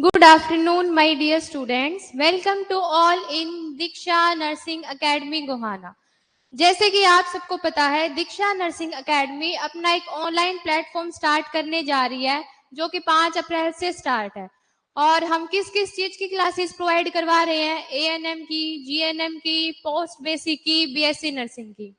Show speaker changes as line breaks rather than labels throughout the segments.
Good afternoon, my dear students. Welcome to all in Diksha nursing academy Gohana. जैसे कि आप सबको पता है, दीक्षा नर्सिंग अकेडमी अपना एक ऑनलाइन प्लेटफॉर्म स्टार्ट करने जा रही है, जो कि 5 अप्रैल से स्टार्ट है। और हम किस किस चीज की क्लासेस प्रोवाइड करवा रहे हैं? एएनएम की, जीएनएम की, पोस्ट बेसिक की, बीएससी नर्सिंग की।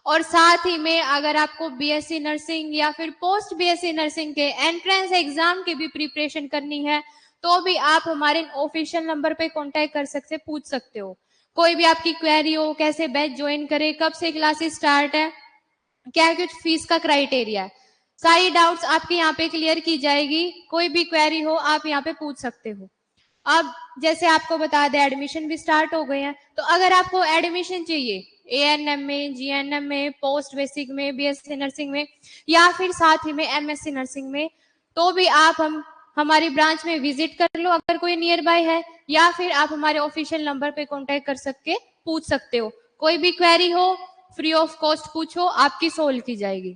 और साथ ही में अगर आपको बीएससी नर्सिंग या फिर पोस्ट बीएससी नर्सिंग के एंट्रेंस एग्जाम की भी प्रिपरेशन करनी है, तो भी आप हमारे ऑफिशियल नंबर पे कांटेक्ट कर सकते, पूछ सकते हो। कोई भी आपकी क्वेरी हो, कैसे बैच ज्वाइन करें, कब से क्लासेस स्टार्ट है, क्या कुछ फीस का क्राइटेरिया है, सारी डाउट्स आपके यहाँ पे क्लियर की जाएगी। कोई भी क्वेरी हो आप यहाँ पे पूछ सकते हो। अब जैसे आपको बता दें, एडमिशन भी स्टार्ट हो गए हैं, तो अगर आपको एडमिशन चाहिए एएनएम में, जीएनएम में, पोस्ट बेसिक में, बीएससी नर्सिंग में या फिर साथ ही में एमएससी नर्सिंग में, तो भी आप हमारी ब्रांच में विजिट कर लो अगर कोई नियर बाय है, या फिर आप हमारे ऑफिशियल नंबर पे कांटेक्ट कर सकके पूछ सकते हो। कोई भी क्वेरी हो फ्री ऑफ कॉस्ट पूछो, आपकी सोल्व की जाएगी।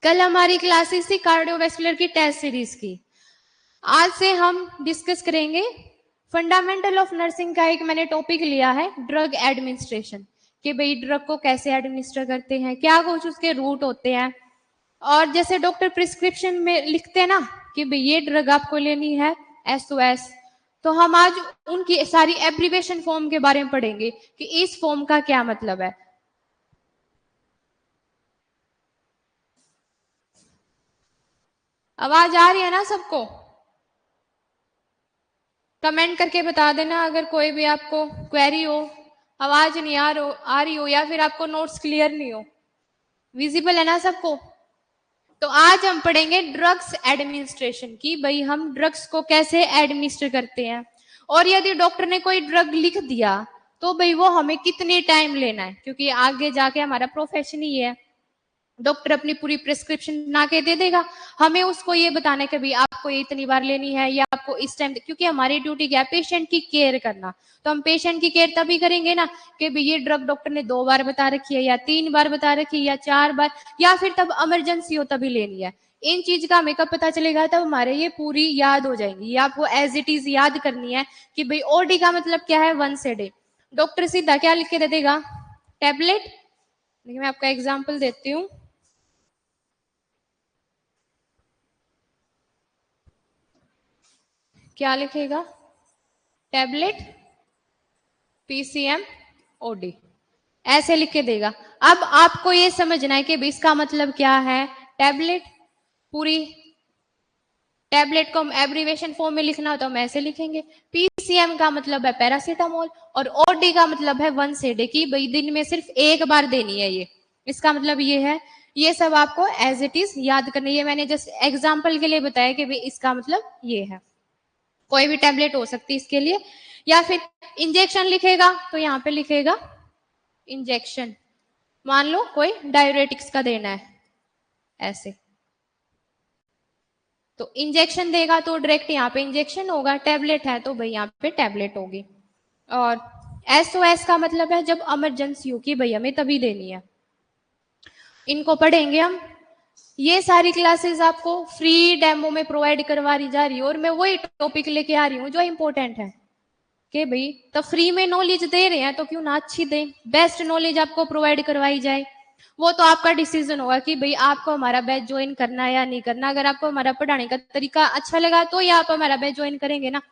कल हमारी क्लासेस थी कार्डियोवैस्कुलर की टेस्ट सीरीज की। आज से हम डिस्कस करेंगे फंडामेंटल ऑफ नर्सिंग का एक मैंने टॉपिक लिया है, ड्रग एडमिनिस्ट्रेशन, कि भाई ड्रग को कैसे एडमिनिस्टर करते हैं, क्या कुछ उसके रूट होते हैं। और जैसे डॉक्टर प्रिस्क्रिप्शन में लिखते हैं ना कि भाई ये ड्रग आपको लेनी है एसओएस, तो हम आज उनकी सारी एब्रीवेशन फॉर्म के बारे में पढ़ेंगे कि इस फॉर्म का क्या मतलब है। आवाज आ रही है ना सबको? कमेंट करके बता देना अगर कोई भी आपको क्वेरी हो, आवाज नहीं आ रही हो या फिर आपको नोट्स क्लियर नहीं हो। विजिबल है ना सबको? तो आज हम पढ़ेंगे ड्रग्स एडमिनिस्ट्रेशन की, भाई हम ड्रग्स को कैसे एडमिनिस्टर करते हैं। और यदि डॉक्टर ने कोई ड्रग लिख दिया तो भाई वो हमें कितनी टाइम लेना है, क्योंकि आगे जाके हमारा प्रोफेशन ही है। डॉक्टर अपनी पूरी प्रिस्क्रिप्शन बना के दे देगा, हमें उसको ये बताना है कि भाई आपको ये इतनी बार लेनी है या आपको इस टाइम, क्योंकि हमारी ड्यूटी क्या है, पेशेंट की केयर करना। तो हम पेशेंट की केयर तभी करेंगे ना कि भाई ये ड्रग डॉक्टर ने 2 बार बता रखी है या 3 बार बता रखी है या 4 बार, या फिर तब इमरजेंसी हो तभी लेनी है। इन चीज का हमें कब पता चलेगा? तब हमारे ये पूरी याद हो जाएंगी, ये आपको एज इट इज याद करनी है कि भाई ओडी का मतलब क्या है, वंस ए डे। डॉक्टर सीधा क्या लिख के दे देगा? टेबलेट। देखिए मैं आपका एग्जाम्पल देती हूँ। क्या लिखेगा? टैबलेट पीसीएम ओडी, ऐसे लिख के देगा। अब आपको ये समझना है कि इसका मतलब क्या है। टैबलेट, पूरी टैबलेट को हम एब्रीवेशन फॉर्म में लिखना हो तो हम ऐसे लिखेंगे। पीसीएम का मतलब है पैरासीटामोल, और ओडी का मतलब है वंस ए डे, की भाई दिन में सिर्फ एक बार देनी है ये, इसका मतलब ये है। ये सब आपको एज इट इज याद करना है, ये मैंने जस्ट एग्जाम्पल के लिए बताया कि भाई इसका मतलब ये है। कोई भी टैबलेट हो सकती है इसके लिए, या फिर इंजेक्शन लिखेगा तो यहाँ पे लिखेगा इंजेक्शन। मान लो कोई डायरेटिक्स का देना है ऐसे, तो इंजेक्शन देगा तो डायरेक्ट यहाँ पे इंजेक्शन होगा। टैबलेट है तो भाई यहाँ पे टैबलेट होगी। और एसओएस का मतलब है जब इमरजेंसी हो कि भाई हमें तभी देनी है। इनको पढ़ेंगे हम। ये सारी क्लासेस आपको फ्री डेमो में प्रोवाइड करवाई जा रही है, और मैं वही टॉपिक लेके आ रही हूँ जो इंपॉर्टेंट है कि भाई तो फ्री में नॉलेज दे रहे हैं तो क्यों ना अच्छी दें, बेस्ट नॉलेज आपको प्रोवाइड करवाई जाए। वो तो आपका डिसीजन होगा कि भाई आपको हमारा बैच ज्वाइन करना है या नहीं करना। अगर आपको हमारा पढ़ाने का तरीका अच्छा लगा तो ही आप हमारा बैच ज्वाइन करेंगे ना।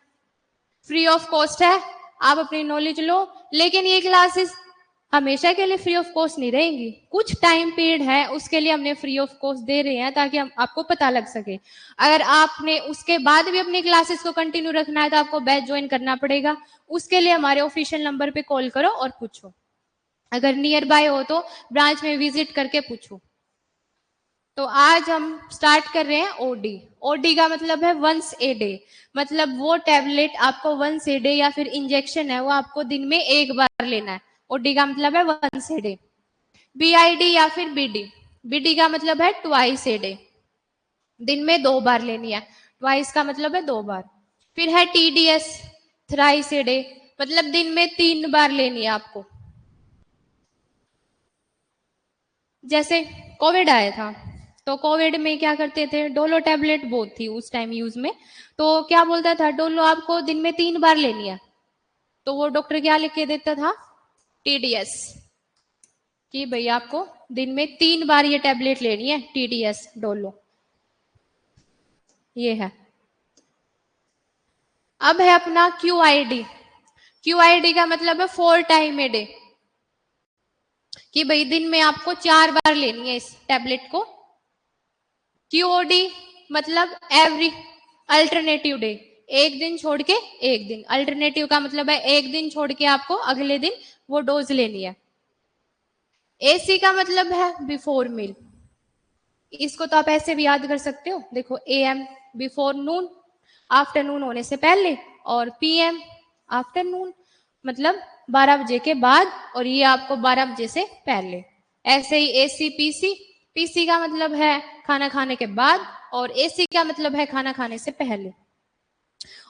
फ्री ऑफ कॉस्ट है, आप अपनी नॉलेज लो। लेकिन ये क्लासेस हमेशा के लिए फ्री ऑफ कॉस्ट नहीं रहेंगी, कुछ टाइम पीरियड है उसके लिए हमने फ्री ऑफ कॉस्ट दे रहे हैं ताकि हम आपको पता लग सके। अगर आपने उसके बाद भी अपनी क्लासेस को कंटिन्यू रखना है तो आपको बैच ज्वाइन करना पड़ेगा। उसके लिए हमारे ऑफिशियल नंबर पे कॉल करो और पूछो। अगर नियर बाय हो तो ब्रांच में विजिट करके पूछो। तो आज हम स्टार्ट कर रहे हैं ओडी। ओडी का मतलब है वंस ए डे, मतलब वो टैबलेट आपको वंस ए डे, या फिर इंजेक्शन है वो आपको दिन में एक बार लेना है। ओडी का मतलब है वंस ए डे। बीआईडी या फिर बीडी, बीडी का मतलब है ट्वाइस ए डे, दिन में 2 बार लेनी है। ट्वाइस का मतलब है 2 बार। फिर है टीडीएस, थ्राइस ए डे, मतलब दिन में 3 बार लेनी है आपको। जैसे कोविड आया था तो कोविड में क्या करते थे, डोलो टैबलेट बहुत थी उस टाइम यूज में, तो क्या बोलता था, डोलो आपको दिन में 3 बार लेनी है, तो वो डॉक्टर क्या लिख के देता था, TDS, कि भाई आपको दिन में 3 बार ये टैबलेट लेनी है, TDS डोलो, ये है। अब है अपना QID। QID का मतलब है 4 टाइम ए डे, कि भाई दिन में आपको 4 बार लेनी है इस टैबलेट को। QOD मतलब एवरी अल्टरनेटिव डे, एक दिन छोड़ के एक दिन, अल्टरनेटिव का मतलब है एक दिन छोड़ के आपको अगले दिन वो डोज लेनी है। AC का मतलब है बिफोर मील, इसको तो आप ऐसे भी याद कर सकते हो, देखो AM बिफोर नून, आफ्टरनून होने से पहले, और PM आफ्टरनून मतलब 12 बजे के बाद, और ये आपको 12 बजे से पहले। ऐसे ही AC PC, PC का मतलब है खाना खाने के बाद, और AC का मतलब है खाना खाने से पहले।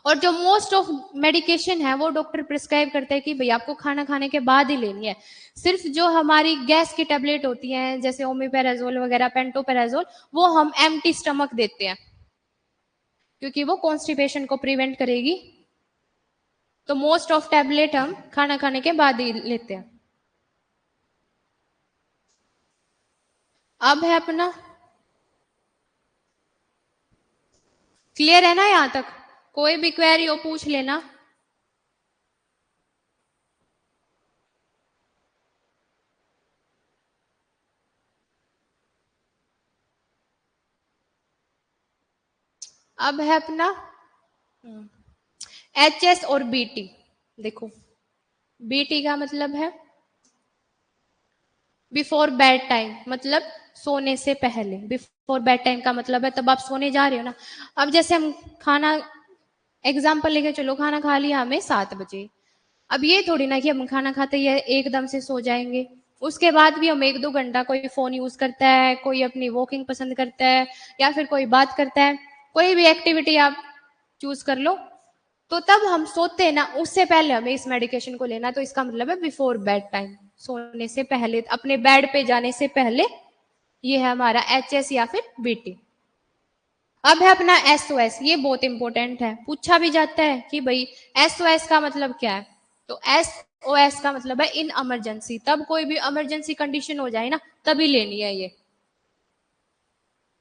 और जो मोस्ट ऑफ मेडिकेशन है वो डॉक्टर प्रिस्क्राइब करते हैं कि भाई आपको खाना खाने के बाद ही लेनी है। सिर्फ जो हमारी गैस की टेबलेट होती हैं जैसे ओमेपेराजोल वगैरह, पेंटोपेराजोल, वो हम एम्प्टी स्टमक देते हैं क्योंकि वो कॉन्स्टिपेशन को प्रिवेंट करेगी। तो मोस्ट ऑफ टेबलेट हम खाना खाने के बाद ही लेते हैं। अब है अपना, क्लियर है ना यहां तक? कोई भी क्वेरी हो पूछ लेना। अब है अपना HS और BT। देखो BT का मतलब है बिफोर बेड टाइम, मतलब सोने से पहले। बिफोर बेड टाइम का मतलब है तब आप सोने जा रहे हो ना। अब जैसे हम खाना, एग्जाम्पल लेके चलो, खाना खा लिया हमें 7 बजे, अब ये थोड़ी ना कि हम खाना खाते ही एकदम से सो जाएंगे, उसके बाद भी हम 1-2 घंटा कोई फोन यूज करता है, कोई अपनी वॉकिंग पसंद करता है, या फिर कोई बात करता है, कोई भी एक्टिविटी आप चूज कर लो, तो तब हम सोते हैं ना, उससे पहले हमें इस मेडिकेशन को लेना। तो इसका मतलब है बिफोर बेड टाइम, सोने से पहले, अपने बेड पे जाने से पहले। ये है हमारा HS या फिर BT। अब है अपना SOS, ये बहुत इंपॉर्टेंट है, पूछा भी जाता है कि भाई SOS का मतलब क्या है। तो SOS का मतलब है इन इमरजेंसी, तब कोई भी इमरजेंसी कंडीशन हो जाए ना तभी लेनी है ये,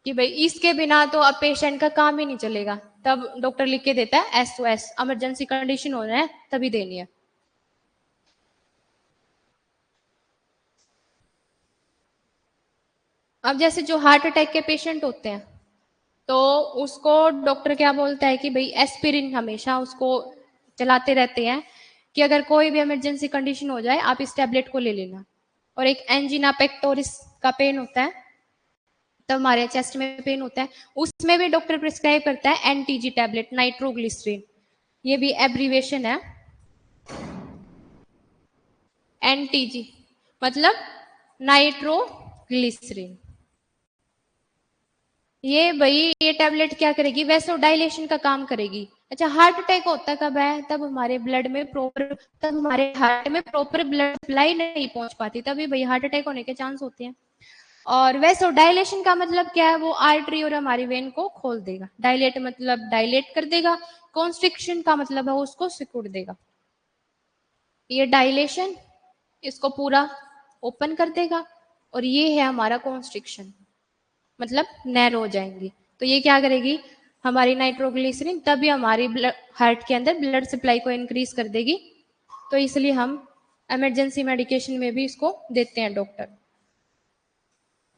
कि भाई इसके बिना तो अब पेशेंट का काम ही नहीं चलेगा, तब डॉक्टर लिख के देता है SOS, इमरजेंसी कंडीशन हो रहा है तभी देनी है। अब जैसे जो हार्ट अटैक के पेशेंट होते हैं, तो उसको डॉक्टर क्या बोलता है कि भाई एस्पिरिन हमेशा उसको चलाते रहते हैं, कि अगर कोई भी इमरजेंसी कंडीशन हो जाए आप इस टैबलेट को ले लेना। और एक एंजिना पेक्टोरिस का पेन होता है, तो हमारे चेस्ट में पेन होता है, उसमें भी डॉक्टर प्रिस्क्राइब करता है NTG टैबलेट, नाइट्रोग्लिसरीन, ये भी एब्रीवेशन है, NTG मतलब नाइट्रोग्लिसरीन। ये भाई ये टैबलेट क्या करेगी, वैसो डायलेशन का काम करेगी। अच्छा, हार्ट अटैक होता कब है, तब हमारे ब्लड में प्रॉपर, तब हमारे हार्ट में प्रॉपर ब्लड सप्लाई नहीं पहुंच पाती, तभी भाई हार्ट अटैक होने के चांस होते हैं। और वैसो डायलेशन का मतलब क्या है, वो आर्टरी और हमारी वेन को खोल देगा। डायलेट मतलब डायलेट कर देगा, कॉन्स्ट्रिक्शन का मतलब है उसको सिकुड़ देगा। ये डायलेशन इसको पूरा ओपन कर देगा, और ये है हमारा कॉन्स्ट्रिक्शन, मतलब नैरो हो जाएंगी। तो ये क्या करेगी, हमारी नाइट्रोग्लिसरीन तभी हमारी हार्ट के अंदर ब्लड सप्लाई को इंक्रीज कर देगी। तो इसलिए हम इमरजेंसी मेडिकेशन में भी इसको देते हैं डॉक्टर।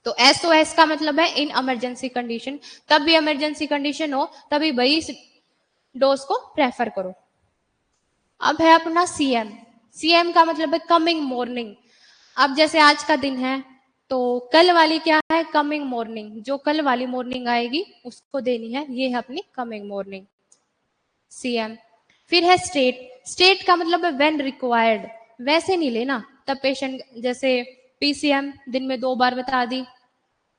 तो SOS का मतलब है इन इमरजेंसी कंडीशन, तब भी इमरजेंसी कंडीशन हो तभी भाई डोज को प्रेफर करो। अब है अपना CM का मतलब है कमिंग मॉर्निंग। अब जैसे आज का दिन है, तो कल वाली क्या है, कमिंग मॉर्निंग, जो कल वाली मॉर्निंग आएगी उसको देनी है, ये है अपनी कमिंग मॉर्निंग, CM। फिर है स्टेट का मतलब है व्हेन रिक्वायर्ड, वैसे नहीं लेना, तब पेशेंट, जैसे PCM दिन में 2 बार बता दी,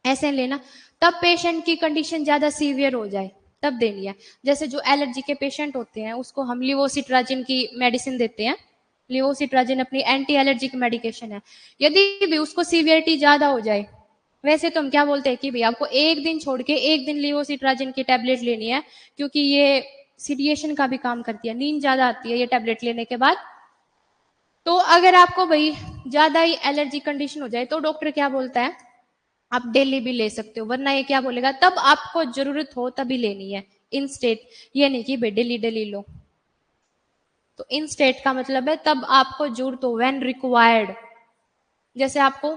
ऐसे लेना, तब पेशेंट की कंडीशन ज्यादा सीवियर हो जाए तब देनी है। जैसे जो एलर्जी के पेशेंट होते हैं उसको हम लिवोसिट्राजिन की मेडिसिन देते हैं, लिवोसिट्राजिन अपनी एंटी एलर्जिक मेडिकेशन है। यदि भी उसको सीवियरिटी ज्यादा हो जाए वैसे तो हम क्या बोलते हैं कि भाई आपको एक दिन छोड़ के एक दिन लिवोसिट्राजिन की टैबलेट लेनी है, क्योंकि ये सीडिएशन का भी काम करती है, नींद ज्यादा आती है ये टैबलेट लेने के बाद। तो अगर आपको भाई ज्यादा ही एलर्जी कंडीशन हो जाए तो डॉक्टर क्या बोलता है, आप डेली भी ले सकते हो, वरना ये क्या बोलेगा, तब आपको जरूरत हो तभी लेनी है इन स्टेट, ये नहीं कि भाई डेली डेली लो। तो इन स्टेट का मतलब है तब आपको जरूरत हो, व्हेन रिक्वायर्ड। जैसे आपको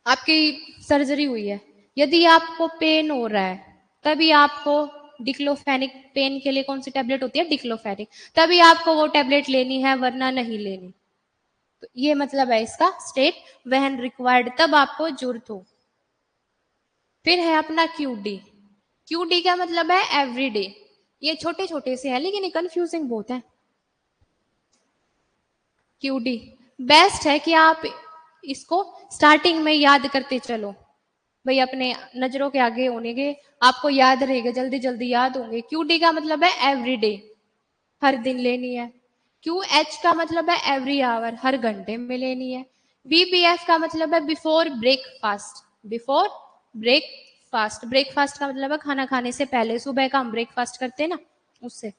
आपकी सर्जरी हुई है, यदि आपको पेन हो रहा है तभी आपको डिक्लोफेनिक, पेन के लिए कौन सी टेबलेट होती है, डिक्लोफेनिक, तभी आपको वो टेबलेट लेनी है वरना नहीं लेनी। तो ये मतलब है इसका स्टेट, व्हेन रिक्वायर्ड, तब आपको जरूरत हो। फिर है अपना क्यूडी। क्यूडी का मतलब है एवरीडे। ये छोटे छोटे से है लेकिन ये कंफ्यूजिंग बहुत है। क्यूडी बेस्ट है कि आप इसको स्टार्टिंग में याद करते चलो, भाई अपने नजरों के आगे होने के, आपको याद रहेगा, जल्दी जल्दी याद होंगे। क्यूडी का मतलब है एवरीडे, हर दिन लेनी है। क्यू एच का मतलब है एवरी आवर, हर घंटे में लेनी है। बीबीएफ का मतलब है before breakfast, before breakfast, breakfast का मतलब है खाना खाने से पहले, सुबह का हम ब्रेकफास्ट करते हैं ना उससे,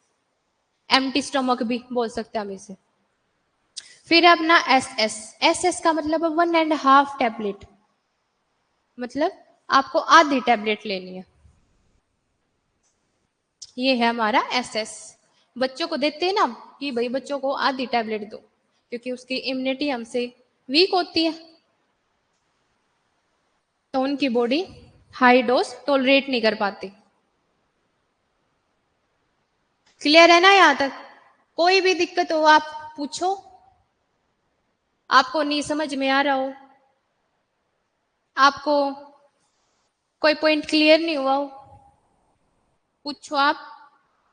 एम्प्टी स्टमक भी बोल सकते हैं हम इसे। फिर है अपना एस एस, एस एस का मतलब है 1.5 टैबलेट, मतलब आपको आधी टैबलेट लेनी है। ये है हमारा एस एस। बच्चों को देते हैं ना कि भाई बच्चों को आधी टैबलेट दो, क्योंकि उसकी इम्यूनिटी हमसे वीक होती है, तो उनकी बॉडी हाई डोज टॉलरेट नहीं कर पाती। क्लियर है ना यहां तक? कोई भी दिक्कत हो आप पूछो, आपको नहीं समझ में आ रहा हो, आपको कोई पॉइंट क्लियर नहीं हुआ हो, पूछो आप,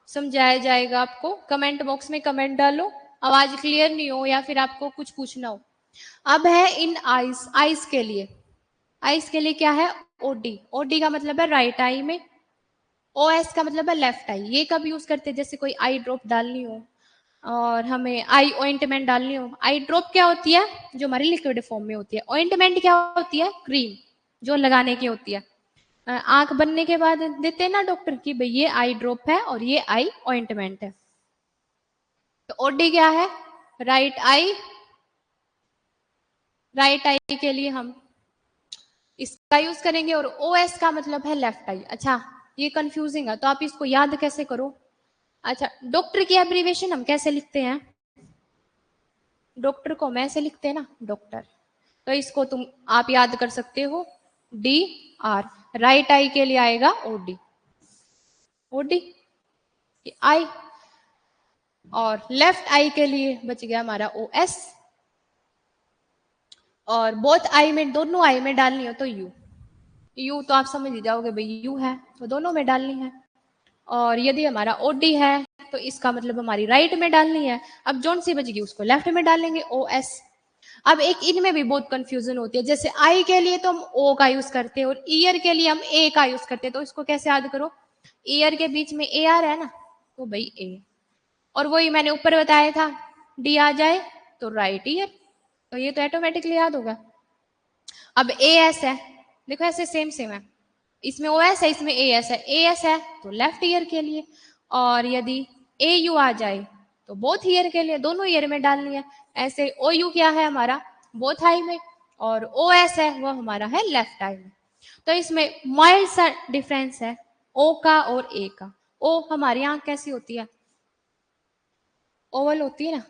समझाया जाएगा आपको। कमेंट बॉक्स में कमेंट डालो, आवाज क्लियर नहीं हो या फिर आपको कुछ पूछना हो। अब है इन आईज, आईज के लिए, आईज के लिए क्या है, ओडी, ओडी का मतलब है राइट आई में, ओएस का मतलब है लेफ्ट आई। ये कब यूज करते हैं, जैसे कोई आई ड्रॉप डालनी हो और हमें आई ऑइंटमेंट डालनी हो। आई ड्रॉप क्या होती है, जो हमारी लिक्विड फॉर्म में होती है। ऑइंटमेंट क्या होती है, क्रीम जो लगाने की होती है। आंख बनने के बाद देते हैं ना डॉक्टर की भाई ये आई ड्रॉप है और ये आई ऑइंटमेंट है। तो ओडी क्या है, राइट आई, राइट आई के लिए हम इसका यूज करेंगे, और ओएस का मतलब है लेफ्ट आई। अच्छा ये कंफ्यूजिंग है तो आप इसको याद कैसे करो। अच्छा डॉक्टर की एब्रीवेशन हम कैसे लिखते हैं, डॉक्टर को हम ऐसे लिखते हैं ना डॉक्टर, तो इसको तुम आप याद कर सकते हो डी आर। राइट आई के लिए आएगा ओडी, ओडी आई, और लेफ्ट आई के लिए बच गया हमारा ओ एस, और बोथ आई में, दोनों आई में डालनी हो तो यू, यू तो आप समझ ही जाओगे भाई यू है तो दोनों में डालनी है। और यदि हमारा ओडी है तो इसका मतलब हमारी राइट में डालनी है। अब जोन सी बचेगी उसको लेफ्ट में डालेंगे, ओ एस। अब एक इनमें भी बहुत कंफ्यूजन होती है, जैसे आई के लिए तो हम ओ का यूज करते हैं और ईयर के लिए हम ए का यूज करते हैं, तो इसको कैसे याद करो, ईयर के बीच में ए आ रहा है ना तो भाई ए, और वही मैंने ऊपर बताया था डी आ जाए तो राइट ईयर, तो ये तो ऑटोमेटिकली याद होगा। अब ए एस है, देखो ऐसे सेम सेम है, इसमें ओ एस है इसमें ए एस है, ए एस है तो लेफ्ट ईयर के लिए, और यदि ए यू आ जाए तो बोथ ईयर के लिए, दोनों ईयर में डालनी है। ऐसे ओ यू क्या है हमारा बोथ आई में, और ओ एस है वो हमारा है लेफ्ट आई में। तो इसमें माइल्ड सा डिफरेंस है ओ का और ए का। ओ हमारी आंख कैसी होती है, ओवल होती है ना,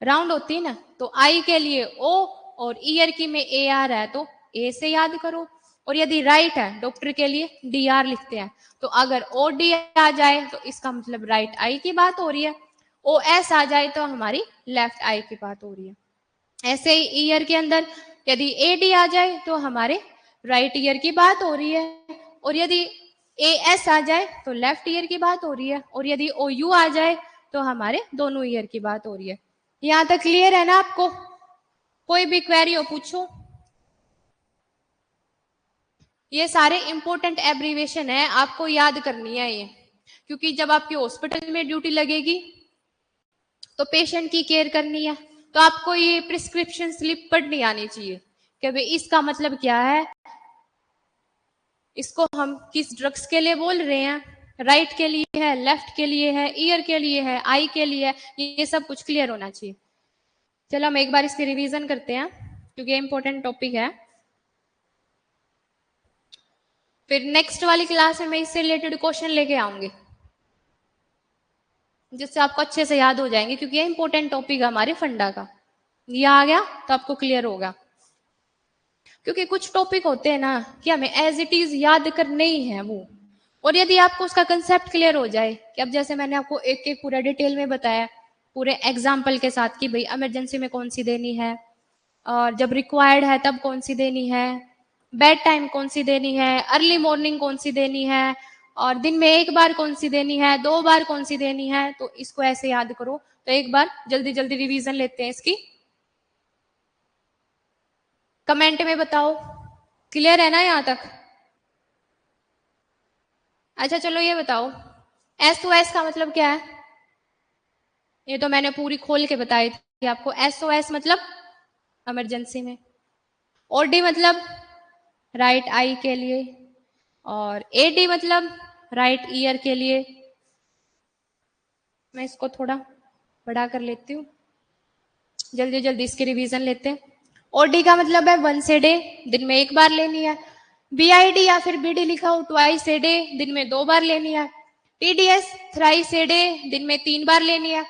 राउंड होती है ना, तो आई के लिए ओ, और ईयर की में ए आ रहा है तो ए से याद करो। और यदि राइट है डॉक्टर के लिए डी आर लिखते हैं, तो अगर ओ डी आ जाए तो इसका मतलब राइट आई की बात हो रही है, ओ एस आ जाए तो हमारी लेफ्ट आई की बात हो रही है। ऐसे ही ईयर के अंदर यदि ए डी आ जाए तो हमारे राइट ईयर की बात हो रही है, और यदि ए एस आ जाए तो लेफ्ट ईयर की बात हो रही है, और यदि ओ यू आ जाए तो हमारे दोनों ईयर की बात हो रही है। यहां तक क्लियर है ना आपको? कोई भी क्वेरी हो पूछो। ये सारे इंपॉर्टेंट एब्रीवेशन है, आपको याद करनी है ये, क्योंकि जब आपकी हॉस्पिटल में ड्यूटी लगेगी तो पेशेंट की केयर करनी है, तो आपको ये प्रिस्क्रिप्शन स्लिप पढ़नी आनी चाहिए कि भाई इसका मतलब क्या है, इसको हम किस ड्रग्स के लिए बोल रहे हैं, राइट के लिए है, लेफ्ट के लिए है, ईयर के लिए है, आई के लिए है, ये सब कुछ क्लियर होना चाहिए। चलो हम एक बार इसकी रिवीजन करते हैं क्योंकि ये इंपॉर्टेंट टॉपिक है। फिर नेक्स्ट वाली क्लास में मैं इससे रिलेटेड क्वेश्चन लेके आऊंगी जिससे आपको अच्छे से याद हो जाएंगे, क्योंकि ये इंपॉर्टेंट टॉपिक है हमारे फंडा का। ये आ गया तो आपको क्लियर होगा, क्योंकि कुछ टॉपिक होते हैं ना कि हमें एज इट इज याद करने ही है वो, और यदि आपको उसका कंसेप्ट क्लियर हो जाए कि अब जैसे मैंने आपको एक एक पूरा डिटेल में बताया पूरे एग्जाम्पल के साथ कि भाई इमरजेंसी में कौन सी देनी है, और जब रिक्वायर्ड है तब कौन सी देनी है, बेड टाइम कौन सी देनी है, अर्ली मॉर्निंग कौन सी देनी है, और दिन में एक बार कौन सी देनी है, 2 बार कौन सी देनी है, तो इसको ऐसे याद करो। तो एक बार जल्दी जल्दी रिवीजन लेते हैं इसकी। कमेंट में बताओ क्लियर है ना यहां तक। अच्छा चलो ये बताओ SOS का मतलब क्या है। ये तो मैंने पूरी खोल के बताई थी आपको। SOS मतलब इमरजेंसी में, और डी मतलब राइट आई के लिए, और AD मतलब राइट ईयर के लिए। मैं इसको थोड़ा बड़ा कर लेती हूँ, जल्दी जल्दी इसकी रिवीजन लेते हैं। OD का मतलब है वंस ए डे, दिन में एक बार लेनी है। BID या फिर BD लिखा हो ट्वाइस ए डे, दिन में 2 बार लेनी है। TDS थ्राइस ए डे, दिन में 3 बार लेनी है।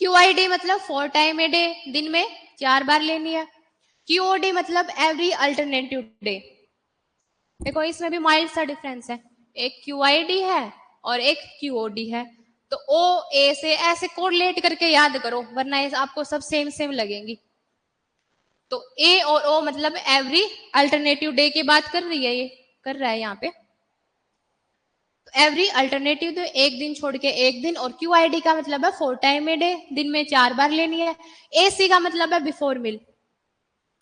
QID मतलब 4 टाइम ए डे, दिन में 4 बार लेनी है। QOD मतलब एवरी अल्टरनेटिव डे। देखो इसमें भी माइल्ड सा डिफरेंस है, एक QID है और एक QOD है। तो OA से ऐसे कोरिलेट करके याद करो, वरना ये आपको सब सेम सेम लगेंगी। तो A और O मतलब एवरी अल्टरनेटिव डे की बात कर रही है, ये कर रहा है यहाँ पे। एवरी अल्टरनेटिव तो एक दिन छोड़ के एक दिन, और QID का मतलब है 4 टाइम ए डे, दिन में 4 बार लेनी है। AC का मतलब है बिफोर मील,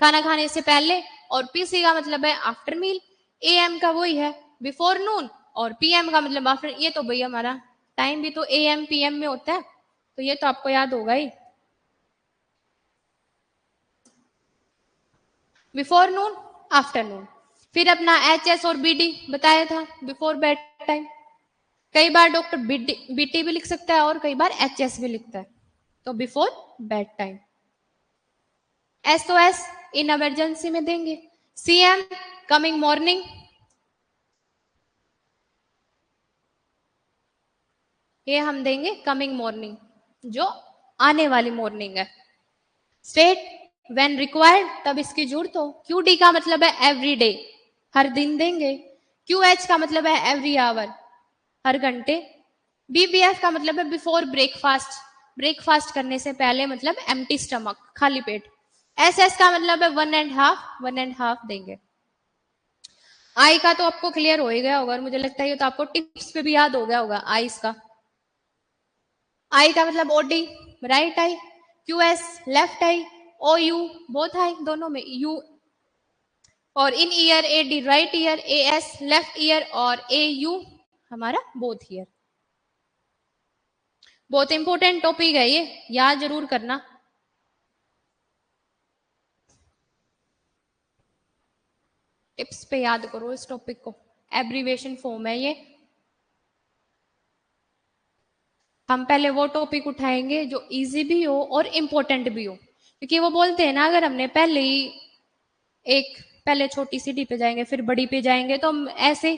खाना खाने से पहले, और PC का मतलब है आफ्टर मील। AM का वही है बिफोर नून, और PM का मतलब आफ्टर। ये तो भैया हमारा टाइम भी तो AM PM में होता है, तो ये तो आपको याद होगा ही, बिफोर नून आफ्टरनून। फिर अपना HS और BD बताया था, बिफोर बेड टाइम। कई बार डॉक्टर BT भी लिख सकता है और कई बार HS भी लिखता है, तो before bed time. SOS in emergency में देंगे। CM कमिंग मॉर्निंग, ये हम देंगे कमिंग मॉर्निंग, जो आने वाली मॉर्निंग है। स्टेट व्हेन रिक्वायर्ड, तब इसकी जरूरत हो। QD का मतलब है एवरी डे, हर दिन देंगे। QH का मतलब है एवरी आवर, हर घंटे। BBF का मतलब है बिफोर ब्रेकफास्ट, ब्रेकफास्ट करने से पहले, मतलब एम्प्टी स्टमक, खाली पेट। SS का मतलब है 1.5 देंगे। आई का तो आपको क्लियर हो ही गया होगा, और मुझे लगता है ये तो आपको टिप्स पे भी याद हो गया होगा आईज का। आई का मतलब OD right eye, QS left eye, OU both eye, दोनों में यू, और in ear AD right ear, AS left ear, और AU हमारा बोथ ईयर। बहुत इंपॉर्टेंट टॉपिक है ये, याद जरूर करना। टिप्स पे याद करो इस टॉपिक को, एब्रीवेशन फॉर्म है ये। हम पहले वो टॉपिक उठाएंगे जो इजी भी हो और इम्पोर्टेंट भी हो, क्योंकि वो बोलते हैं ना अगर हमने पहले ही एक, पहले छोटी सिटी पे जाएंगे फिर बड़ी पे जाएंगे तो हम ऐसे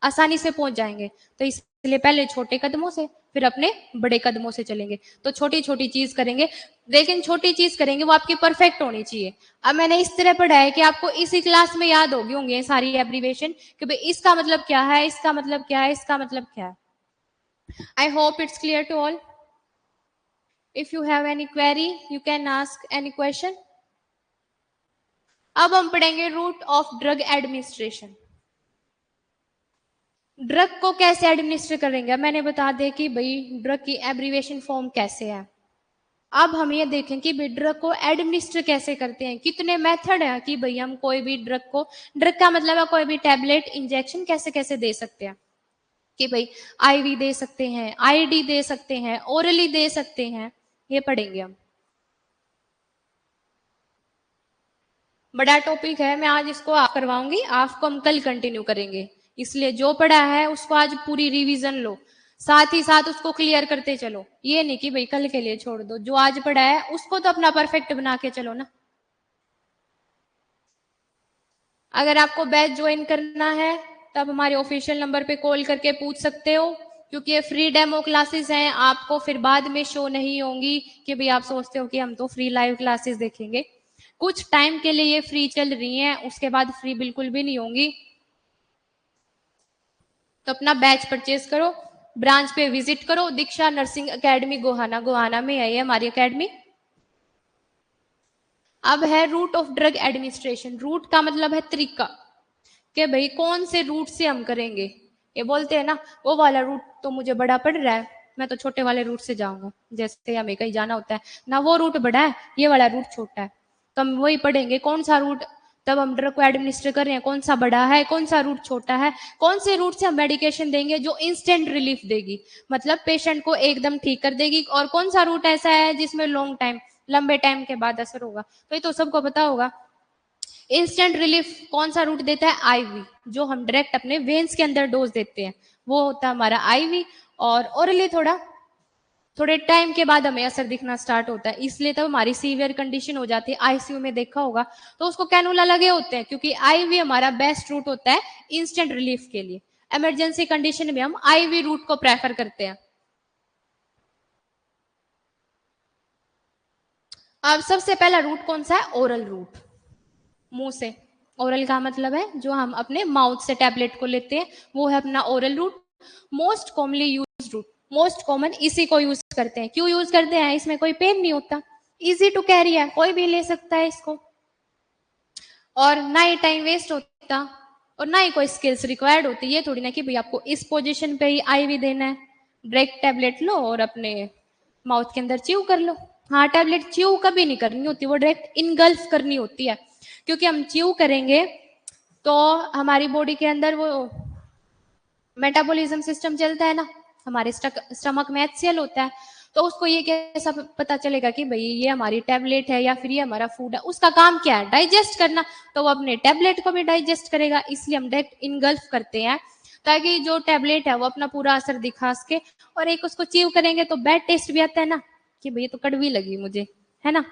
आसानी से पहुंच जाएंगे, तो इसलिए पहले छोटे कदमों से फिर अपने बड़े कदमों से चलेंगे। तो छोटी छोटी चीज करेंगे, लेकिन छोटी चीज करेंगे वो आपकी परफेक्ट होनी चाहिए। अब मैंने इस तरह पढ़ा है कि आपको इसी क्लास में याद होगी होंगे सारी एब्रीवेशन, कि भाई इसका मतलब क्या है, इसका मतलब क्या है, इसका मतलब क्या है। I hope it's clear to all. If you have any query, you can ask any question. अब हम पढ़ेंगे route of drug administration. Drug को कैसे एडमिनिस्टर करेंगे, अब मैंने बता दिया कि भाई ड्रग की एब्रीवेशन फॉर्म कैसे है। अब हम ये देखें कि भाई ड्रग को एडमिनिस्टर कैसे करते हैं, कितने मेथड है कि भाई हम कोई भी ड्रग को, ड्रग का मतलब है कोई भी टैबलेट इंजेक्शन कैसे कैसे दे सकते हैं, कि भाई IV दे सकते हैं, ID दे सकते हैं, ओरली दे सकते हैं, ये पढ़ेंगे हम। बड़ा टॉपिक है, मैं आज इसको आप करवाऊंगी, आपको हम कल कंटिन्यू करेंगे। इसलिए जो पढ़ा है उसको आज पूरी रिवीजन लो, साथ ही साथ उसको क्लियर करते चलो। ये नहीं कि भाई कल के लिए छोड़ दो, जो आज पढ़ा है उसको तो अपना परफेक्ट बना के चलो ना। अगर आपको बैच ज्वाइन करना है तब हमारे ऑफिशियल नंबर पे कॉल करके पूछ सकते हो, क्योंकि ये फ्री डेमो क्लासेस हैं, आपको फिर बाद में शो नहीं होंगी कि भाई आप सोचते हो कि हम तो फ्री लाइव क्लासेस देखेंगे। कुछ टाइम के लिए ये फ्री चल रही हैं, उसके बाद फ्री बिल्कुल भी नहीं होंगी। तो अपना बैच परचेज करो, ब्रांच पे विजिट करो। दीक्षा नर्सिंग एकेडमी गोहाना, गोहाना में है हमारी एकेडमी। अब है route of drug administration. Route का मतलब है तरीका, कि भाई कौन से रूट से हम करेंगे। ये बोलते हैं ना वो वाला रूट तो मुझे बड़ा पड़ रहा है, मैं तो छोटे वाले रूट से जाऊंगा। जैसे हमें कहीं जाना होता है ना, वो रूट बड़ा है, ये वाला रूट छोटा है, तो हम वही पढ़ेंगे कौन सा रूट। तब हम ड्रग को एडमिनिस्टर कर रहे हैं, कौन सा बड़ा है, कौन सा रूट छोटा है, कौन से रूट से हम मेडिकेशन देंगे जो इंस्टेंट रिलीफ देगी, मतलब पेशेंट को एकदम ठीक कर देगी, और कौन सा रूट ऐसा है जिसमें लॉन्ग टाइम, लंबे टाइम के बाद असर होगा। तो ये तो सबको पता होगा। इंस्टेंट रिलीफ कौन सा रूट देता है? आईवी, जो हम डायरेक्ट अपने वेन्स के अंदर डोज देते हैं, वो होता है हमारा आईवी। और ओरली थोड़े टाइम के बाद हमें असर दिखना स्टार्ट होता है, इसलिए तब हमारी सीवियर कंडीशन हो जाती है। आईसीयू में देखा होगा तो उसको कैनुला लगे होते हैं, क्योंकि आईवी हमारा बेस्ट रूट होता है इंस्टेंट रिलीफ के लिए। इमरजेंसी कंडीशन में हम आईवी रूट को प्रेफर करते हैं। अब सबसे पहला रूट कौन सा है? ओरल रूट, मुंह से। ओरल का मतलब है जो हम अपने माउथ से टैबलेट को लेते हैं, वो है अपना oral route. Most commonly use route, most common इसी को यूज करते हैं। क्यों यूज करते हैं? इसमें कोई पेन नहीं होता, इजी टू कैरी है, कोई भी ले सकता है इसको, और ना ही टाइम वेस्ट होता, और ना ही कोई स्किल्स रिक्वायर्ड होती। ये थोड़ी ना कि भाई आपको इस पोजीशन पे ही आईवी देना है, डायरेक्ट टैबलेट लो और अपने माउथ के अंदर च्यू कर लो। हाँ, टैबलेट च्यू कभी नहीं करनी होती, वो डायरेक्ट इनगल्फ करनी होती है, क्योंकि हम च्यू करेंगे तो हमारी बॉडी के अंदर वो मेटाबॉलिज्म सिस्टम चलता है ना, हमारे स्टमक में एचसीएल होता है, तो उसको ये कैसा पता चलेगा कि भाई ये हमारी टैबलेट है या फिर ये हमारा फूड है? उसका काम क्या है? डाइजेस्ट करना, तो वो अपने टैबलेट को भी डाइजेस्ट करेगा, इसलिए हम डायरेक्ट इनगल्फ करते हैं, ताकि जो टैबलेट है वो अपना पूरा असर दिखा सके। और एक उसको चीव करेंगे तो बैड टेस्ट भी आता है ना, कि भाई ये तो कड़वी लगी मुझे, है ना।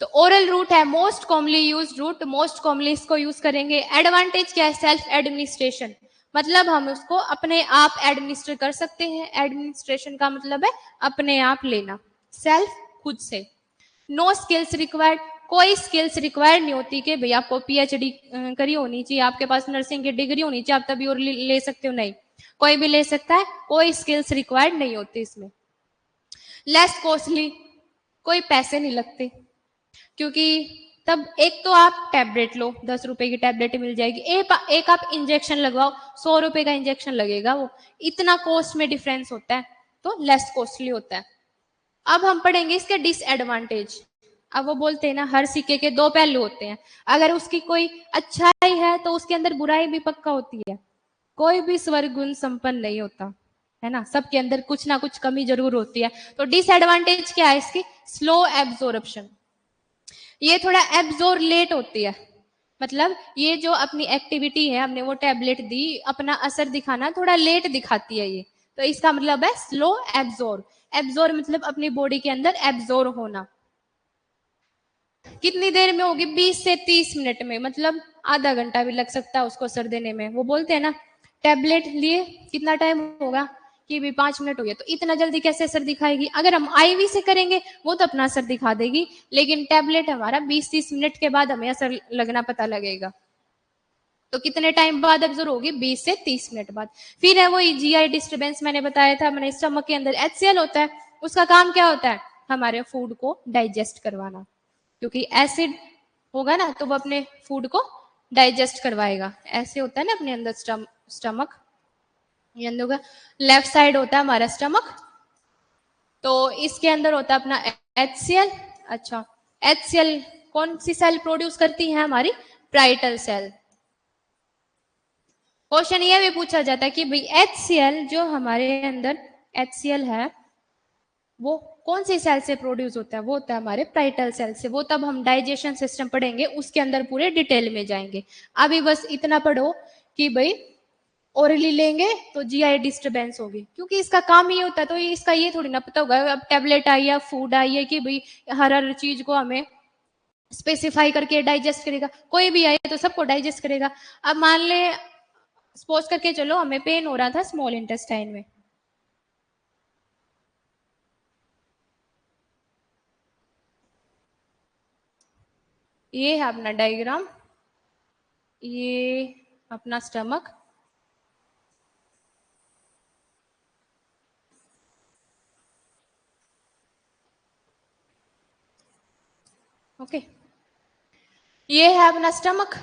तो ओरल रूट है most commonly use route, most commonly इसको यूज करेंगे। एडवांटेज क्या है? सेल्फ एडमिनिस्ट्रेशन, मतलब हम उसको अपने आप एडमिनिस्टर कर सकते हैं। एडमिनिस्ट्रेशन का मतलब है अपने आप लेना, सेल्फ, खुद से। नो स्किल्स रिक्वायर्ड, कोई स्किल्स रिक्वायर्ड नहीं होती कि भाई आपको पीएचडी करी होनी चाहिए, आपके पास नर्सिंग की डिग्री होनी चाहिए, आप तभी और ले सकते हो, नहीं, कोई भी ले सकता है, कोई स्किल्स रिक्वायर्ड नहीं होती इसमें। लेस कॉस्टली, कोई पैसे नहीं लगते, क्योंकि तब एक तो आप टैबलेट लो, 10 रुपए की टैबलेट मिल जाएगी, एक आप इंजेक्शन लगवाओ, 100 रुपए का इंजेक्शन लगेगा, वो इतना कॉस्ट में डिफरेंस होता है, तो लेस कॉस्टली होता है। अब हम पढ़ेंगे इसके डिसएडवांटेज। अब वो बोलते हैं ना, हर सिक्के के दो पहलू होते हैं, अगर उसकी कोई अच्छाई है तो उसके अंदर बुराई भी पक्का होती है। कोई भी स्वर्ग गुण संपन्न नहीं होता, है ना, सबके अंदर कुछ ना कुछ कमी जरूर होती है। तो डिसएडवांटेज क्या है इसकी? स्लो एब्जॉर्प्शन, ये थोड़ा एब्जोर लेट होती है, मतलब ये जो अपनी एक्टिविटी है, हमने वो टैबलेट दी, अपना असर दिखाना थोड़ा लेट दिखाती है ये, तो इसका मतलब है स्लो एब्जोर। एब्जोर मतलब अपनी बॉडी के अंदर एब्जोर होना। कितनी देर में होगी? 20 से 30 मिनट में, मतलब आधा घंटा भी लग सकता है उसको असर देने में। वो बोलते हैं ना, टैबलेट लिए कितना टाइम होगा कि भी 5 मिनट हो गया, तो इतना जल्दी कैसे असर दिखाएगी? अगर हम आईवी से करेंगे वो तो अपना असर दिखा देगी, लेकिन टैबलेट हमारा 20-30 मिनट के बाद हमें असर लगना पता लगेगा। तो कितने टाइम बाद अब्जॉर्व होगी? 20 से 30 मिनट बाद। फिर है वो जीआई डिस्टर्बेंस, मैंने बताया था, मैंने स्टमक के अंदर एचसीएल होता है, उसका काम क्या होता है? हमारे फूड को डाइजेस्ट करवाना, क्योंकि एसिड होगा ना तो वो अपने फूड को डाइजेस्ट करवाएगा। ऐसे होता है ना अपने अंदर स्टमक, ये अंदर का लेफ्ट साइड होता है हमारा स्टमक, तो इसके अंदर होता है अपना एचसीएल। अच्छा, एचसीएल कौन सी सेल प्रोड्यूस करती है? हमारी प्राइटल सेल। क्वेश्चन ये भी पूछा जाता है कि भाई एचसीएल जो हमारे अंदर एचसीएल है वो कौन सी सेल से प्रोड्यूस होता है? वो होता है हमारे पाइटल सेल से। वो तब हम डाइजेशन सिस्टम पढ़ेंगे, उसके अंदर पूरे डिटेल में जाएंगे। अभी बस इतना पढ़ो कि भाई ओरली लेंगे तो जीआई डिस्टरबेंस होगी, क्योंकि इसका काम ये होता है। तो इसका ये थोड़ी ना पता होगा अब टेबलेट आई है, फूड आई है, कि भाई हर हर चीज को हमें स्पेसिफाई करके डाइजेस्ट करेगा। कोई भी आए तो सबको डाइजेस्ट करेगा। अब मान ले सपोज करके चलो हमें पेन हो रहा था स्मॉल इंटेस्टाइन में, ये है अपना डायग्राम, ये अपना स्टमक, ओके। ये है अपना स्टमक,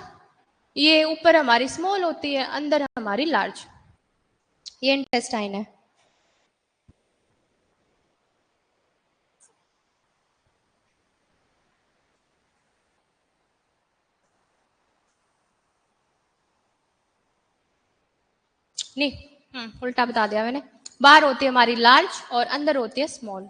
ये ऊपर हमारी स्मॉल होती है, अंदर हमारी लार्ज, ये इंटेस्टाइन है। नहीं, उल्टा बता दिया मैंने। बाहर होती है हमारी लार्ज और अंदर होती है स्मॉल।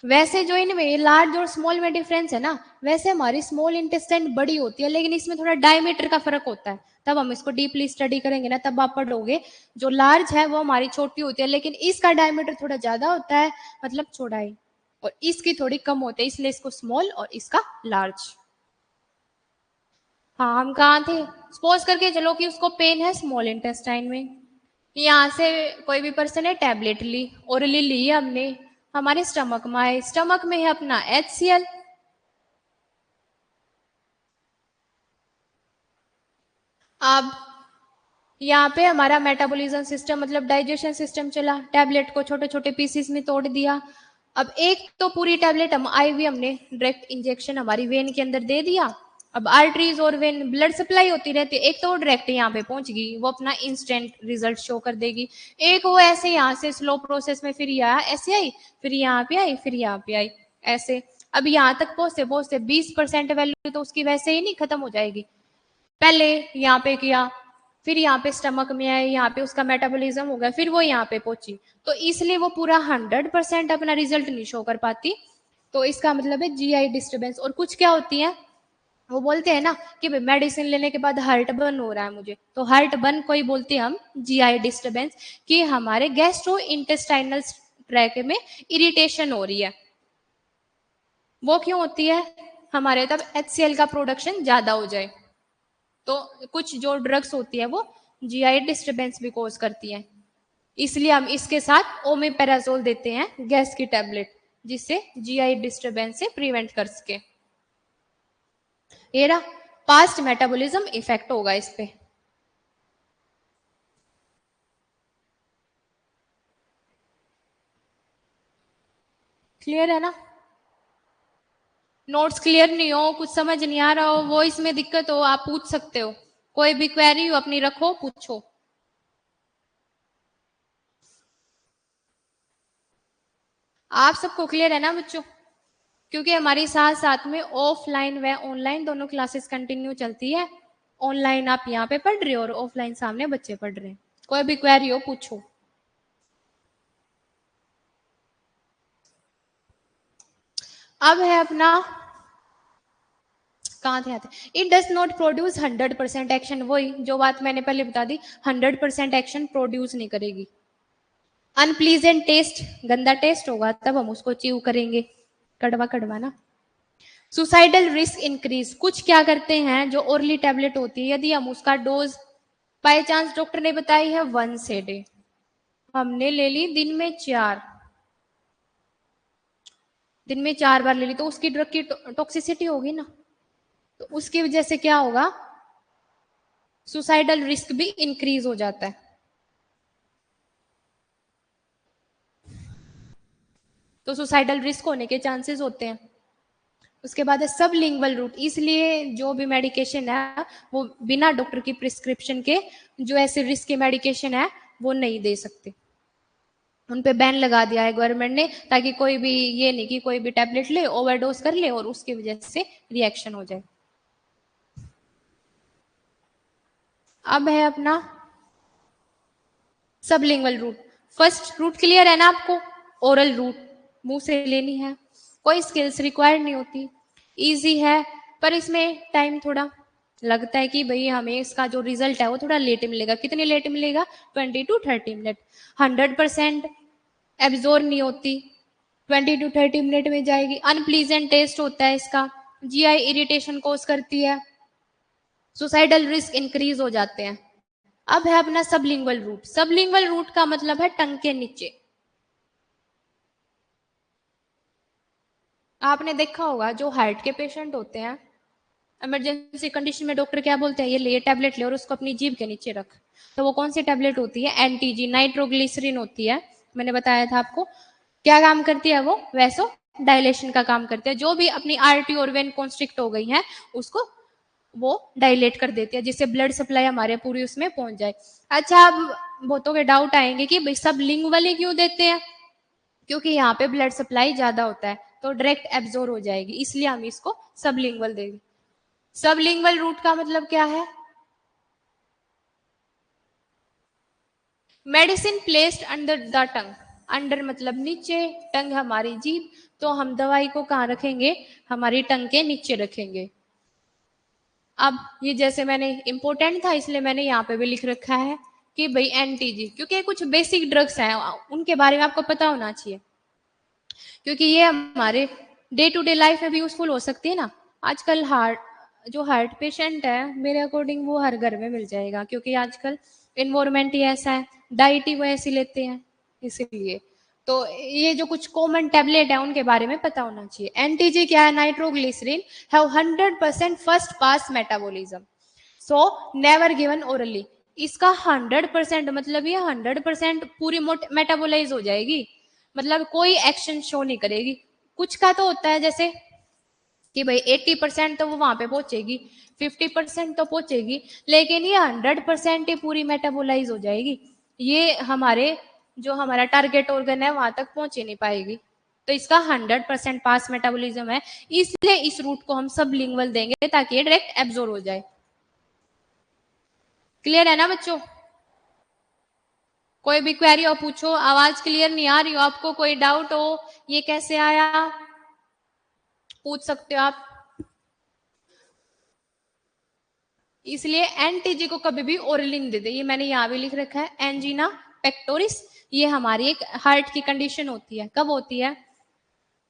वैसे जो इनमें लार्ज और स्मॉल में डिफरेंस है ना, वैसे हमारी स्मॉल इंटेस्टाइन बड़ी होती है, लेकिन इसमें थोड़ा डायमीटर का फर्क होता है। तब हम इसको डीपली स्टडी करेंगे ना, तब आप पढ़ोगे। जो लार्ज है वो हमारी छोटी होती है, लेकिन इसका डायमीटर थोड़ा ज्यादा होता है, मतलब चौड़ाई, और इसकी थोड़ी कम होती है, इसलिए इसको स्मॉल और इसका लार्ज। हाँ, हम कहाँ थे? सपोज करके चलो कि उसको पेन है स्मॉल इंटेस्टाइन में, यहाँ से कोई भी पर्सन है टैबलेट ली, ओरली ली है हमने, हमारे स्टमक में आए, स्टमक में है अपना HCl। अब यहाँ पे हमारा मेटाबॉलिज्म सिस्टम मतलब डाइजेशन सिस्टम चला, टैबलेट को छोटे छोटे पीसेस में तोड़ दिया। अब एक तो पूरी टैबलेट हम आईवी हमने डायरेक्ट इंजेक्शन हमारी वेन के अंदर दे दिया। अब आर्टरीज और वेन ब्लड सप्लाई होती रहती है, एक तो डायरेक्ट यहाँ पे पहुंच गई, वो अपना इंस्टेंट रिजल्ट शो कर देगी। एक वो ऐसे यहाँ से स्लो प्रोसेस में, फिर यहाँ ऐसे आई, फिर यहाँ पे आई, फिर यहाँ पे आई, ऐसे। अब यहाँ तक पहुंचते पहुंचते 20% वैल्यू तो उसकी वैसे ही नहीं खत्म हो जाएगी। पहले यहाँ पे किया, फिर यहाँ पे स्टमक में आए, यहाँ पे उसका मेटाबॉलिज्म हो गया, फिर वो यहाँ पे पहुंची, तो इसलिए वो पूरा 100% अपना रिजल्ट नहीं शो कर पाती। तो इसका मतलब है जीआई डिस्टर्बेंस। और कुछ क्या होती है, वो बोलते हैं ना कि भाई मेडिसिन लेने के बाद हार्ट बर्न हो रहा है मुझे, तो हार्ट बर्न कोई बोलते हैं हम जीआई डिस्टर्बेंस, कि हमारे गैस्ट्रो इंटेस्टाइनल ट्रैक में इरिटेशन हो रही है। वो क्यों होती है? हमारे तब HCl का प्रोडक्शन ज्यादा हो जाए। तो कुछ जो ड्रग्स होती है वो जीआई डिस्टरबेंस भी कोज करती है, इसलिए हम इसके साथ ओमेपेराजोल देते हैं, गैस की टैबलेट, जिससे जीआई डिस्टरबेंस से प्रिवेंट कर सके। ये रहा पास्ट मेटाबॉलिज्म इफेक्ट होगा इस पे। क्लियर है ना? नोट्स क्लियर नहीं हो, कुछ समझ नहीं आ रहा हो, वो इसमें दिक्कत हो, आप पूछ सकते हो, कोई भी क्वेरी हो अपनी रखो, पूछो। आप सबको क्लियर है ना बच्चों? क्योंकि हमारी साथ साथ में ऑफलाइन व ऑनलाइन दोनों क्लासेस कंटिन्यू चलती है। ऑनलाइन आप यहाँ पे पढ़ रहे हो और ऑफलाइन सामने बच्चे पढ़ रहे हैं। कोई भी क्वेरी हो पूछो। अब है अपना, कहाँ थे आते, it does not produce 100% action. वही जो बात मैंने पहले बता दी, 100% एक्शन प्रोड्यूस नहीं करेगी। अनप्लीजेंट टेस्ट, गंदा टेस्ट होगा तब हम उसको च्यू करेंगे, कड़वा कड़वा ना। सुसाइडल रिस्क इंक्रीज, कुछ क्या करते हैं जो ओरली टैबलेट होती है, यदि हम उसका डोज बाय चांस डॉक्टर ने बताई है 1 a डे, हमने ले ली दिन में 4, दिन में 4 बार ले ली, तो उसकी ड्रग की टॉक्सिसिटी होगी ना, तो उसकी वजह से क्या होगा, सुसाइडल रिस्क भी इंक्रीज हो जाता है। तो सुसाइडल रिस्क होने के चांसेस होते हैं। उसके बाद है सब लिंगुअल रूट, इसलिए जो भी मेडिकेशन है वो बिना डॉक्टर की प्रिस्क्रिप्शन के, जो ऐसे रिस्क के मेडिकेशन है वो नहीं दे सकते, उन पे बैन लगा दिया है गवर्नमेंट ने, ताकि कोई भी ये नहीं कि कोई भी टैबलेट ले ओवरडोज कर ले और उसकी वजह से रिएक्शन हो जाए। अब है अपना sublingual route. First route clear है ना आपको? ओरल रूट मुंह से लेनी है, कोई स्किल्स रिक्वायर्ड नहीं होती, इजी है, पर इसमें टाइम थोड़ा लगता है कि भाई हमें इसका जो रिजल्ट है वो थोड़ा लेट मिलेगा। कितनी लेट मिलेगा? 20 to 30 मिनट। 100% एब्जॉर्ब नहीं होती, 20 to 30 मिनट में जाएगी। अनप्लीजेंट टेस्ट होता है इसका, जीआई इरिटेशन कोज करती है, सुसाइडल रिस्क इंक्रीज हो जाते हैं। अब है अपना सबलिंगुअल रूट। सबलिंगुअल रूट का मतलब है टंग के नीचे। आपने देखा होगा जो हार्ट के पेशेंट होते हैं, इमरजेंसी कंडीशन में डॉक्टर क्या बोलते हैं, ये ले ये टैबलेट ले और उसको अपनी जीभ के नीचे रख। तो वो कौन सी टैबलेट होती है? एनटीजी, नाइट्रोग्लिसरीन होती है। मैंने बताया था आपको क्या काम करती है वो? वैसो डायलेशन का काम करती है। जो भी अपनी आर्टरी और वेन कॉन्स्ट्रिक्ट हो गई है उसको वो डायलेट कर देती है, जिससे ब्लड सप्लाई हमारे पूरी उसमें पहुंच जाए। अच्छा, अब बहुतों के डाउट आएंगे कि भाई सब लिंगुअली क्यों देते हैं? क्योंकि यहाँ पे ब्लड सप्लाई ज्यादा होता है तो डायरेक्ट एब्जॉर्ब हो जाएगी, इसलिए हम इसको सबलिंगुअल देंगे। सबलिंगुअल रूट का मतलब क्या है? Medicine placed under the tongue. Under मतलब नीचे, टंग हमारी जीभ, तो हम दवाई को कहाँ रखेंगे? हमारी टंग के नीचे रखेंगे। अब ये जैसे मैंने इंपॉर्टेंट था इसलिए मैंने यहाँ पे भी लिख रखा है कि भाई एनटीजी, क्योंकि कुछ बेसिक ड्रग्स हैं उनके बारे में आपको पता होना चाहिए, क्योंकि ये हमारे डे टू डे लाइफ में भी यूजफुल हो सकती है ना। आजकल हार्ट पेशेंट है मेरे अकॉर्डिंग वो हर घर में मिल जाएगा, क्योंकि आजकल इन्वायरमेंट ही ऐसा है, डाइट ही वो ऐसी लेते हैं, इसीलिए तो ये जो कुछ कॉमन टैबलेट है उनके बारे में पता होना चाहिए। एनटीजी क्या है? Nitroglycerine have 100% first pass metabolism, so never given orally. इसका 100% मतलब ये 100% पूरी मेटाबोलाइज हो जाएगी, मतलब कोई एक्शन शो नहीं करेगी। कुछ का तो होता है जैसे कि भाई 80% तो वो वहां पे पहुंचेगी, 50% तो पहुंचेगी, लेकिन ये 100% ही पूरी मेटाबोलाइज हो जाएगी। ये हमारे जो हमारा टारगेट ऑर्गन है वहां तक पहुंच ही नहीं पाएगी। तो इसका 100% पास मेटाबॉलिज्म है, इसलिए इस रूट को हम सब लिंगुअल देंगे ताकि ये डायरेक्ट एब्जॉर्ब हो जाए। क्लियर है ना बच्चों? कोई भी क्वेरी हो पूछो। आवाज क्लियर नहीं आ रही हो आपको, कोई डाउट हो ये कैसे आया, पूछ सकते हो आप। इसलिए एनटीजी को कभी भी ओरली नहीं देते, ये मैंने यहाँ भी लिख रखा है। एंजीना पेक्टोरिस ये हमारी एक हार्ट की कंडीशन होती है। कब होती है?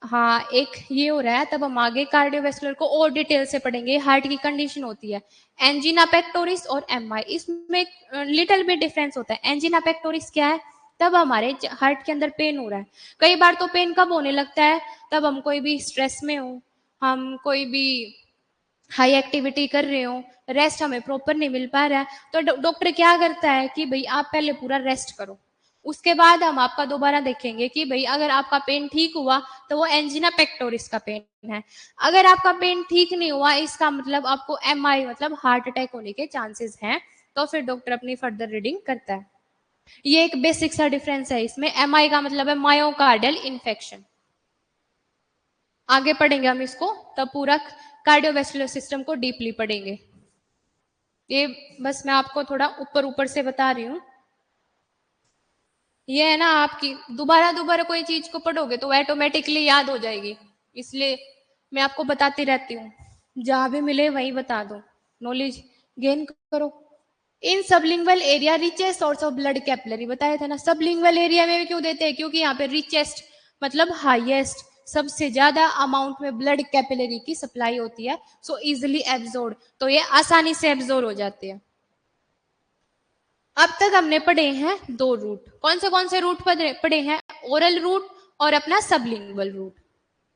हाँ, एक ये हो रहा है तब हम आगे कार्डियोवेस्कुलर को और डिटेल से पढ़ेंगे। हार्ट की कंडीशन होती है एंजीना पेक्टोरिस और एमआई, इसमें लिटिल बिट डिफरेंस होता है। एंजीना पेक्टोरिस क्या है? तब हमारे हार्ट के अंदर पेन हो रहा है। कई बार तो पेन कब होने लगता है? तब हम कोई भी स्ट्रेस में हो, हम कोई भी हाई एक्टिविटी कर रहे हो, रेस्ट हमें प्रॉपर नहीं मिल पा रहा है, तो डॉक्टर क्या करता है कि भाई आप पहले पूरा रेस्ट करो, उसके बाद हम आपका दोबारा देखेंगे कि भाई अगर आपका पेन ठीक हुआ तो वो एंजिना पेक्टोरिस का पेन है। अगर आपका पेन ठीक नहीं हुआ इसका मतलब आपको एमआई मतलब हार्ट अटैक होने के चांसेस हैं, तो फिर डॉक्टर अपनी फर्दर रीडिंग करता है। ये एक बेसिक सा डिफरेंस है इसमें। एमआई का मतलब है मायोकार्डियल इन्फेक्शन। आगे पढ़ेंगे हम इसको, तब पूरा कार्डियोवेस्कुलर सिस्टम को डीपली पढ़ेंगे। ये बस मैं आपको थोड़ा ऊपर ऊपर से बता रही हूँ। ये है ना आपकी दोबारा दोबारा कोई चीज को पढ़ोगे तो ऑटोमेटिकली याद हो जाएगी, इसलिए मैं आपको बताती रहती हूँ, जहां भी मिले वहीं बता दो, नॉलेज गेन करो। In sublingual area richest source of blood capillary, बताया था ना। सबलिंगुअल एरिया में क्यों देते हैं? क्योंकि यहाँ पे रिचेस्ट मतलब हाईएस्ट, सबसे ज्यादा अमाउंट में ब्लड कैपिलरी की सप्लाई होती है, सो इजिली एब्जॉर्ब, तो ये आसानी से एब्जॉर्ब हो जाते हैं। अब तक हमने पढ़े हैं दो रूट। कौन से रूट पढ़े हैं? ओरल रूट और अपना सबलिंगुअल रूट।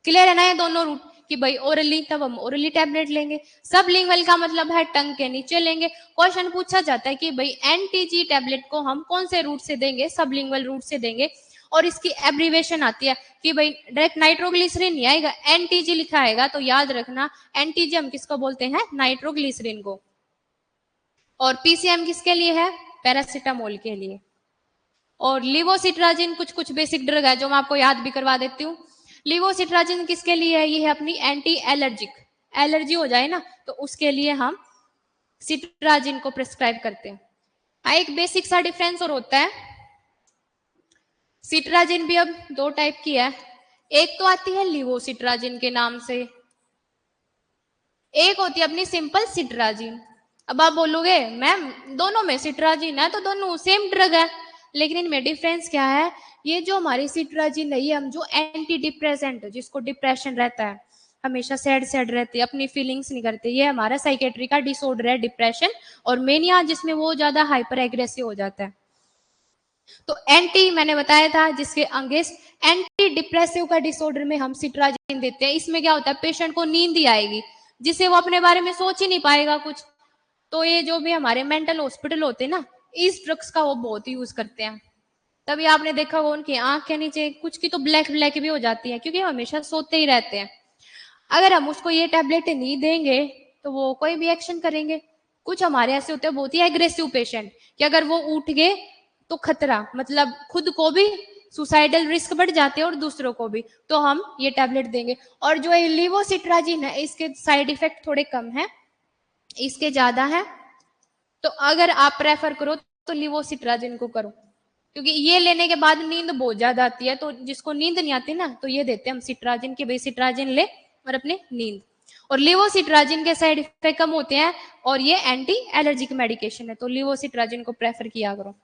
क्लियर है ना ये दोनों रूट कि भाई ओरली तब हम ओरली टैबलेट लेंगे, सबलिंगुअल का मतलब है टंग के नीचे लेंगे। क्वेश्चन पूछा जाता है कि भाई एनटीजी टैबलेट को हम कौन से रूट से देंगे? सबलिंगुअल रूट से देंगे, और इसकी एब्रीवेशन आती है कि भाई डायरेक्ट नाइट्रोग्लिसरीन नहीं आएगा, एनटीजी लिखा आएगा, तो याद रखना एनटीजी हम किसको बोलते हैं? नाइट्रोग्लिसरीन को। और पीसीएम किसके लिए है? पैरासिटामोल के लिए। और लिवोसिट्राजिन कुछ कुछ बेसिक ड्रग है जो मैं आपको याद भी करवा देती हूँ। लिवोसिट्राजिन किसके लिए है? ये है अपनी एंटी एलर्जिक, एलर्जी हो जाए ना तो उसके लिए हम सिट्राजिन को प्रिस्क्राइब करते हैं। एक बेसिक सा डिफरेंस और होता है सिट्राजिन भी अब दो टाइप की है, एक तो आती है लिवोसिट्राजिन के नाम से, एक होती है अपनी सिंपल सिट्राजिन। अब आप बोलोगे मैम दोनों में सिट्राजिन है तो दोनों सेम ड्रग है, लेकिन इनमें डिफरेंस क्या है? ये जो हमारी सिट्राजिन है, ये हम जो एंटी डिप्रेसेंट, जिसको डिप्रेशन रहता है, हमेशा सैड सैड रहते, अपनी फीलिंग्स नहीं करते, ये हमारा साइकेट्री का डिसऑर्डर है डिप्रेशन और मेनिया, जिसमें वो ज्यादा हाइपर एग्रेसिव हो जाता है। तो एंटी मैंने बताया था जिसके अगेंस्ट एंटी डिप्रेसिव का डिसऑर्डर में हम सिट्राजिन देते हैं। इसमें क्या होता है, पेशेंट को नींद ही आएगी जिससे वो अपने बारे में सोच ही नहीं पाएगा कुछ। तो ये जो भी हमारे मेंटल हॉस्पिटल होते हैं ना, इस ड्रग्स का वो बहुत यूज करते हैं। तभी आपने देखा होगा उनकी आंख के नीचे कुछ की तो ब्लैक ब्लैक भी हो जाती है, क्योंकि हमेशा सोते ही रहते हैं। अगर हम उसको ये टैबलेट नहीं देंगे तो वो कोई भी एक्शन करेंगे। कुछ हमारे ऐसे होते हैं बहुत ही एग्रेसिव पेशेंट कि अगर वो उठ गए तो खतरा, मतलब खुद को भी सुसाइडल रिस्क बढ़ जाते हैं और दूसरों को भी, तो हम ये टैबलेट देंगे। और जो ये लिवोसिट्राजिन है, इसके साइड इफेक्ट थोड़े कम है, इसके ज्यादा है। तो अगर आप प्रेफर करो तो लिवोसिट्राजिन को करो, क्योंकि ये लेने के बाद नींद बहुत ज्यादा आती है। तो जिसको नींद नहीं आती ना, तो ये देते हैं हम सिट्राजिन की, भाई सिट्राजिन ले और अपने नींद। और लिवोसिट्राजिन के साइड इफेक्ट कम होते हैं और ये एंटी एलर्जिक मेडिकेशन है, तो लिवोसिट्राजिन को प्रेफर किया करो।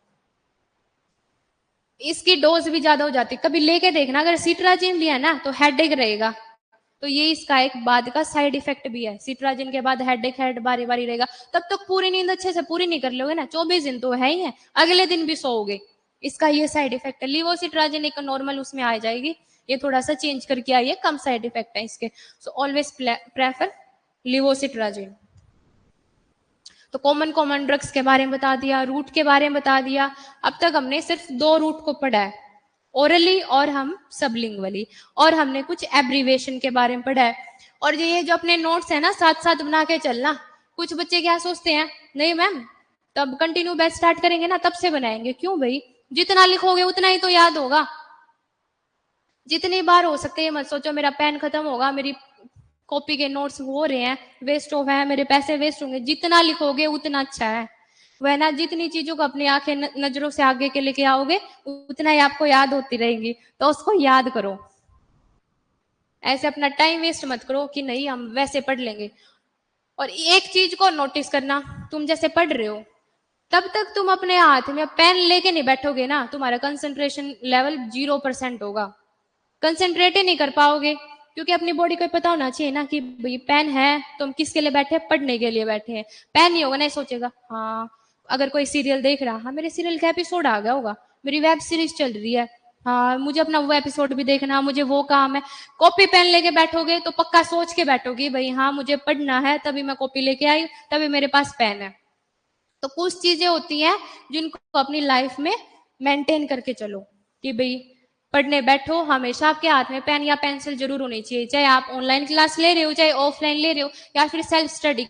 इसकी डोज भी ज्यादा हो जाती है, कभी लेके देखना, अगर सिट्राजिन लिया ना तो हेडेक रहेगा, तो ये इसका एक बाद का साइड इफेक्ट भी है। सिट्राजिन के बाद हेडेक हेड बारी बारी रहेगा, तब तक पूरी नींद अच्छे से पूरी नहीं कर लोगे ना, 24 दिन तो है ही है, अगले दिन भी सोओगे। इसका ये साइड इफेक्ट है। लिवोसिट्राजिन एक नॉर्मल उसमें आ जाएगी, ये थोड़ा सा चेंज करके आई है, कम साइड इफेक्ट है इसके। So always prefer levocetirizine. तो कॉमन कॉमन ड्रग्स के बारे में बता दिया, रूट के बारे में बता दिया। अब तक हमने सिर्फ दो रूट को पढ़ा है, ओरली और हम सबलिंगुअली, और हमने कुछ एब्रीवेशन के बारे में पढ़ा है। और ये जो अपने नोट्स है ना, साथ साथ बना के चलना। कुछ बच्चे क्या सोचते हैं, नहीं मैम तब कंटिन्यू बैच स्टार्ट करेंगे ना तब से बनाएंगे, क्यों भाई, जितना लिखोगे उतना ही तो याद होगा। जितनी बार हो सकते है मत सोचो मेरा पेन खत्म होगा, मेरी कॉपी के नोट्स हो रहे हैं वेस्ट हो गए, मेरे पैसे वेस्ट होंगे। जितना लिखोगे उतना अच्छा है, वह ना जितनी चीजों को अपनी आंखें नजरों से आगे के लेके आओगे उतना ही आपको याद होती रहेंगी, तो उसको याद करो। ऐसे अपना टाइम वेस्ट मत करो कि नहीं हम वैसे पढ़ लेंगे। और एक चीज को नोटिस करना, तुम जैसे पढ़ रहे हो तब तक तुम अपने हाथ में पेन लेके नहीं बैठोगे ना, तुम्हारा कंसंट्रेशन लेवल 0% होगा, कंसंट्रेट ही नहीं कर पाओगे। क्योंकि अपनी बॉडी को पता होना चाहिए ना कि भाई पेन है तो हम किसके लिए बैठे हैं, पढ़ने के लिए बैठे हैं। पेन नहीं होगा नहीं सोचेगा, हाँ अगर कोई सीरियल देख रहा, हाँ मेरे सीरियल का एपिसोड आ गया होगा, मेरी वेब सीरीज चल रही है, हाँ मुझे अपना वो एपिसोड भी देखना, मुझे वो काम है। कॉपी पेन लेके बैठोगे तो पक्का सोच के बैठोगी, भाई हाँ मुझे पढ़ना है, तभी मैं कॉपी लेके आई, तभी मेरे पास पेन है। तो कुछ चीजें होती हैं जिनको अपनी लाइफ में मेंटेन करके चलो, कि भाई पढ़ने बैठो हमेशा आपके हाथ में पेन या पेंसिल जरूर होनी चाहिए, चाहे आप ऑनलाइन क्लास ले रहे हो, चाहे ऑफलाइन ले रहे हो, या फिर सेल्फ स्टडी